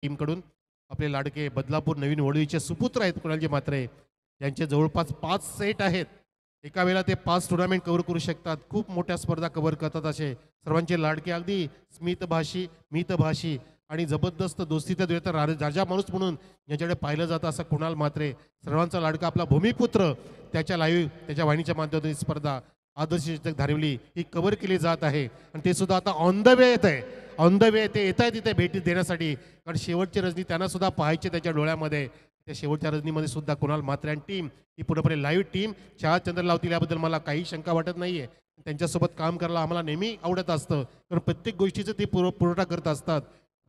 टीमकडून आपले लाडके बदलापूर नवीन वडळीचे सुपुत्र आहेत कुणालजी म्हात्रे, यांचे जवळपास 5 सेट आहेत. एका वेळेला ते 5 टुर्नामेंट कव्हर करू शकतात. खूप मोठ्या स्पर्धा कव्हर करतात. असे सर्वांचे लाडके अगदी स्मितभाषी मितभाषी आणि जबरदस्त दोस्तीच्या दुहेत राजा माणूस म्हणून ज्यांच्याकडे पाहिलं जातं असं कुणाल म्हात्रे, सर्वांचा लाडका आपला भूमिपुत्र, त्याच्या लाईव्ह त्याच्या वाहिनीच्या माध्यमातून ही स्पर्धा आदर्श शिक्षक धारिवली ही कव्हर केली जात आहे. आणि ते सुद्धा आता ऑन द वे येत आहे. ऑन द वे ते येत आहे तिथे भेटी देण्यासाठी, कारण शेवटची रजनी त्यांना सुद्धा पाहायचे त्याच्या डोळ्यामध्ये. त्या शेवटच्या रजनीमध्ये सुद्धा कुणाल म्हात्रे आणि टीम ही पूर्णपणे लाईव्ह टीम चहा चंद्र लावतील याबद्दल मला काही शंका वाटत नाहीये. त्यांच्यासोबत काम करायला आम्हाला नेहमी आवडत असतं, कारण प्रत्येक गोष्टीचं ते पुरवठा करत असतात.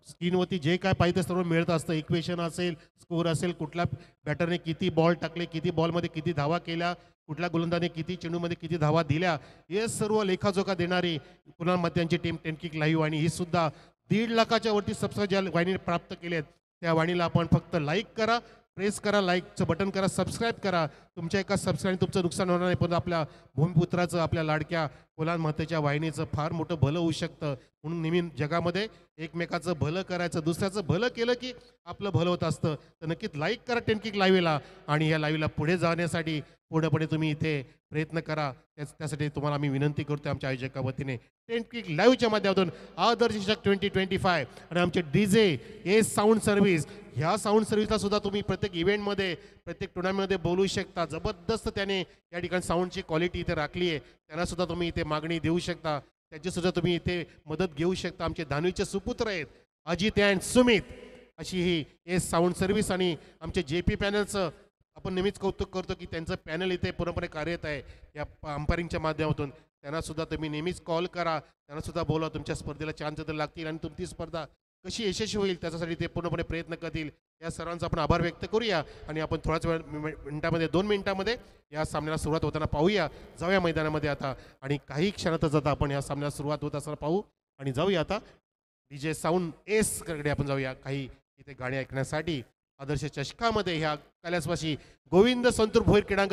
स्क्रीनवरती जे काय पाहिजे सर्व मिळत असतं. इक्वेशन असेल, स्कोर असेल, कुठल्या बॅटरने किती बॉल टाकले, किती बॉलमध्ये किती धावा केल्या, कुठल्या गोलंदाजाने किती चेंडूमध्ये किती धावा दिल्या, हे सर्व लेखाजोखा देणारी कुणाल म्हात्रे यांची टीम 10 किक लाईव्ह. आणि ही सुद्धा 1.5 लाखाच्या वरती सबस्क्राईब ज्या वाहिनीने प्राप्त केलेत त्या वाहिनीला आपण फक्त लाईक करा, प्रेस करा, लाईकचं बटन करा, सबस्क्राईब करा. तुमच्या एका सबस्क्राईब तुमचं नुकसान होणार नाही, पण आपल्या भूमिपुत्राचं आपल्या लाडक्या कुणाल म्हात्रेच्या वाहिनीचं फार मोठं भलं होऊ शकतं. म्हणून नेहमी जगामध्ये एकमेकाचं भलं करायचं, दुसऱ्याचं भलं केलं की आपलं भलं होत असतं. तर नक्कीच लाईक करा 10 किक लाईव्हला, आणि या लाईव्हला पुढे जाण्यासाठी पूर्णपणे तुम्ही इथे प्रयत्न करा. त्यासाठी तुम्हाला आम्ही विनंती करतो आमच्या आयोजका वतीने 10 किक लाईव्हच्या माध्यमातून आदर्श शिक्षक 2025 आणि आमचे डीजे ए साऊंड सर्व्हिस, ह्या साऊंड सर्व्हिसला सुद्धा तुम्ही प्रत्येक इव्हेंटमध्ये प्रत्येक टुर्नामेंटमध्ये बोलू शकता. जबरदस्त त्याने या ठिकाणी साऊंडची क्वालिटी इथे राखली आहे. त्यांना सुद्धा तुम्ही इथे मागणी देऊ शकता, त्याची सुद्धा तुम्ही इथे मदत घेऊ शकता. आमचे धानवीचे सुपुत्र आहेत अजित अँड सुमित, अशी ही ए साऊंड सर्व्हिस. आणि आमचे JP पॅनलचं आपण नेहमीच कौतुक करतो की त्यांचं पॅनल इथे पूर्णपणे कार्यरत आहे या अंपायरिंगच्या माध्यमातून. त्यांना सुद्धा तुम्ही नेहमीच कॉल करा, त्यांना सुद्धा बोला. तुमच्या स्पर्धेला चान्स तर लागतील आणि तुमची स्पर्धा कशी यशस्वी होईल त्याच्यासाठी ते पूर्णपणे प्रयत्न करतील. या सर्वांचा आपण आभार व्यक्त करूया आणि आपण थोड्याच वेळ मिनिटामध्ये 2 मिनिटामध्ये या सामन्याला सुरुवात होताना पाहूया. जाऊया मैदानामध्ये आता, आणि काही क्षणातच आता आपण या सामन्याला सुरुवात होत असताना पाहू. आणि जाऊया आता DJ साऊंड एस कडे आपण जाऊया काही इथे गाणी ऐकण्यासाठी. आदर्श चषकामध्ये ह्या कैलासवासी गोविंद संतूर भोईर क्रीडांगण